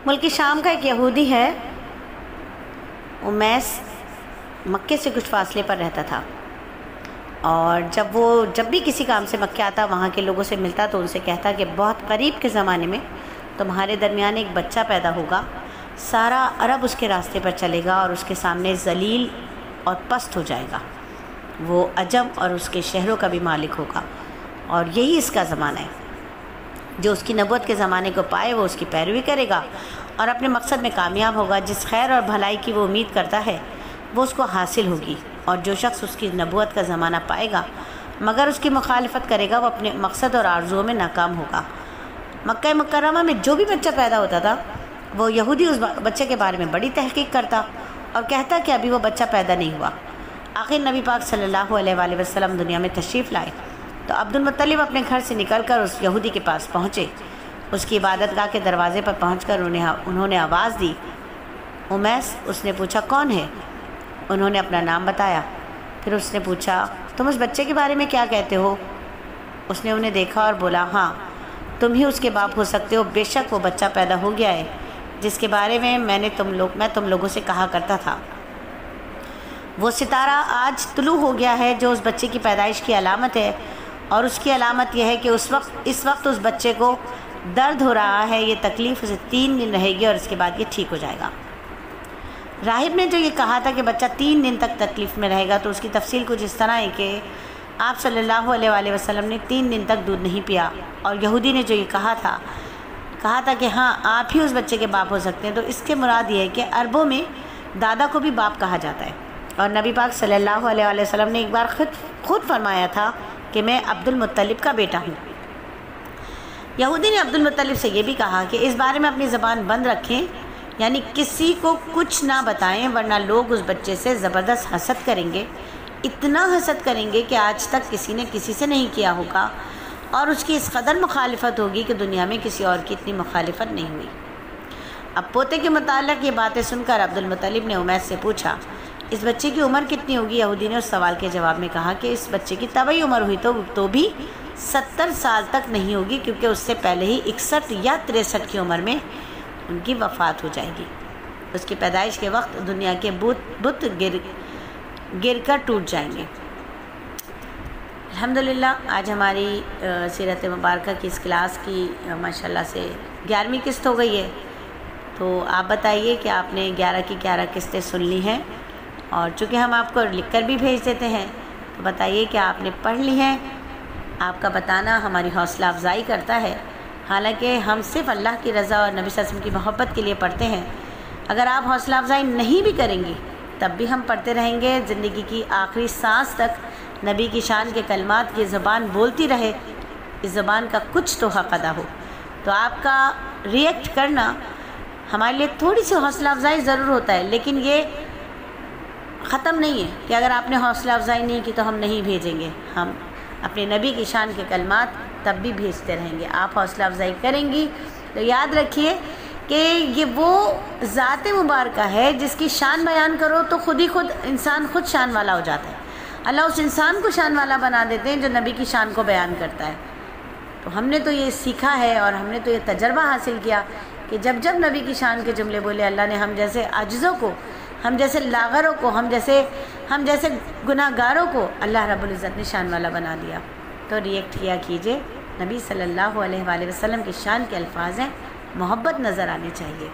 ملک شام کا ایک یہودی ہے، امیس، مکے سے کچھ فاصلے پر رہتا تھا، اور جب بھی کسی کام سے مکے آتا، وہاں کے لوگوں سے ملتا تو ان سے کہتا کہ بہت قریب کے زمانے میں تمہارے درمیان ایک بچہ پیدا ہوگا، سارا عرب اس کے راستے پر چلے گا اور اس کے سامنے ذلیل اور پست ہو جائے گا۔ وہ عجم اور اس کے شہروں کا بھی مالک ہوگا، اور یہی اس کا زمانہ ہے۔ جو اس کی نبوت کے زمانے کو پائے وہ اس کی پیروی کرے گا اور اپنے مقصد میں کامیاب ہوگا۔ جس خیر اور بھلائی کی وہ امید کرتا ہے وہ اس کو حاصل ہوگی، اور جو شخص اس کی نبوت کا زمانہ پائے گا مگر اس کی مخالفت کرے گا وہ اپنے مقصد اور آرزوؤں میں ناکام ہوگا۔ مکہ مکرمہ میں جو بھی بچہ پیدا ہوتا تھا وہ یہودی اس بچے کے بارے میں بڑی تحقیق کرتا اور کہتا کہ ابھی وہ بچہ پیدا نہیں ہوا۔ آخر نبی پاک صلی اللہ علیہ وآلہ وسلم دنیا میں تشریف لائے تو عبد المطلب اپنے گھر سے نکل کر اس یہودی کے پاس پہنچے۔ اس کی عبادت گاہ کے دروازے پر پہنچ کر انہوں نے آواز دی، امیس۔ اس نے پوچھا کون ہے؟ انہوں نے اپنا نام بتایا۔ پھر اس نے پوچھا تم اس بچے کے بارے میں کیا کہتے ہو؟ اس نے انہیں دیکھا اور بولا ہاں تم ہی اس کے باپ ہو سکتے ہو، بے شک وہ بچہ پیدا ہو گیا ہے جس کے بارے میں میں تم لوگوں سے کہا کرتا تھا۔ وہ ستارہ آج طلوع ہو گیا ہے جو اس بچے کی پیدائش کی علامت ہے، اور اس کی علامت یہ ہے کہ اس وقت اس بچے کو درد ہو رہا ہے، یہ تکلیف اسے 3 دن رہے گی اور اس کے بعد یہ ٹھیک ہو جائے گا۔ راہب نے جو یہ کہا تھا کہ بچہ 3 دن تک تکلیف میں رہے گا تو اس کی تفصیل کچھ اس طرح ہے کہ آپ صلی اللہ علیہ وآلہ وسلم نے 3 دن تک دودھ نہیں پیا، اور یہودی نے جو یہ کہا تھا کہ ہاں آپ ہی اس بچے کے باپ ہو سکتے ہیں، تو اس کے مراد یہ ہے کہ عربوں میں دادا کو بھی باپ کہا جاتا ہے، اور نبی پاک صلی اللہ علیہ وآلہ وسلم نے ایک بار خود فرمایا تھا کہ میں عبد المطلب کا بیٹا ہوں۔ یہودی نے عبد المطلب سے یہ بھی کہا کہ اس بارے میں اپنی زبان بند رکھیں، یعنی کسی کو کچھ نہ بتائیں ورنہ لوگ اس بچے سے زبردست حسد کریں گے، اتنا حسد کریں گے کہ آج تک کسی نے کسی سے نہیں کیا ہوگا، اور اس کی اس قدر مخالفت ہوگی کہ دنیا میں کسی اور کی اتنی مخالفت نہیں ہوئی۔ اب پوتے کے متعلق یہ باتیں سن کر عبد المطلب نے امیس سے پوچھا اس بچے کی عمر کتنی ہوگی؟ یہودی نے اس سوال کے جواب میں کہا کہ اس بچے کی طبعی عمر ہوئی تو بھی 70 سال تک نہیں ہوگی، کیونکہ اس سے پہلے ہی 61 یا 63 کی عمر میں ان کی وفات ہو جائے گی۔ اس کی پیدائش کے وقت دنیا کے بت گر کر ٹوٹ جائیں گے۔ الحمدللہ آج ہماری سیرت مبارکہ کی اس کلاس کی ماشاءاللہ سے 11ویں قسط ہو گئی ہے، تو آپ بتائیے کہ آپ نے 11 کی 11 قسطیں سن لی ہیں، اور چونکہ ہم آپ کو لکھ کر بھی بھیج دیتے ہیں تو بتائیے کہ آپ نے پڑھ لی ہیں۔ آپ کا بتانا ہماری حوصلہ افزائی کرتا ہے، حالانکہ ہم صرف اللہ کی رضا اور نبی صلی اللہ علیہ وسلم کی محبت کے لیے پڑھتے ہیں۔ اگر آپ حوصلہ افزائی نہیں بھی کریں گی تب بھی ہم پڑھتے رہیں گے، زندگی کی آخری سانس تک نبی کی شان کے کلمات کی زبان بولتی رہے، اس زبان کا کچھ تو حق ادا ہو۔ تو آپ کا ریئیکٹ کرنا ہمارے لیے تھوڑی سی حوصلہ افزائی ضرور ہوتا ہے، لیکن یہ ختم نہیں ہے کہ اگر آپ نے حوصلہ افزائی نہیں کی تو ہم نہیں بھیجیں گے، ہم اپنے نبی کی شان کے کلمات تب بھی بھیجتے رہیں گے۔ آپ حوصلہ افزائی کریں گی تو یاد رکھیے کہ یہ وہ ذات مبارکہ ہے جس کی شان بیان کرو تو خود انسان خود شان والا ہو جاتا ہے۔ اللہ اس انسان کو شان والا بنا دیتے ہیں جو نبی کی شان کو بیان کرتا ہے۔ تو ہم نے تو یہ سیکھا ہے اور ہم نے تو یہ تجربہ حاصل کیا کہ جب نبی کی شان کے جملے بولے، اللہ نے ہم جیسے عاجزوں کو، ہم جیسے لاغروں کو، ہم جیسے گناہ گاروں کو اللہ رب العزت نے شان والا بنا دیا۔ تو ریئیکٹ کیا کیجئے، نبی صلی اللہ علیہ وآلہ وسلم کی شان کے الفاظ ہیں، محبت نظر آنی چاہیے۔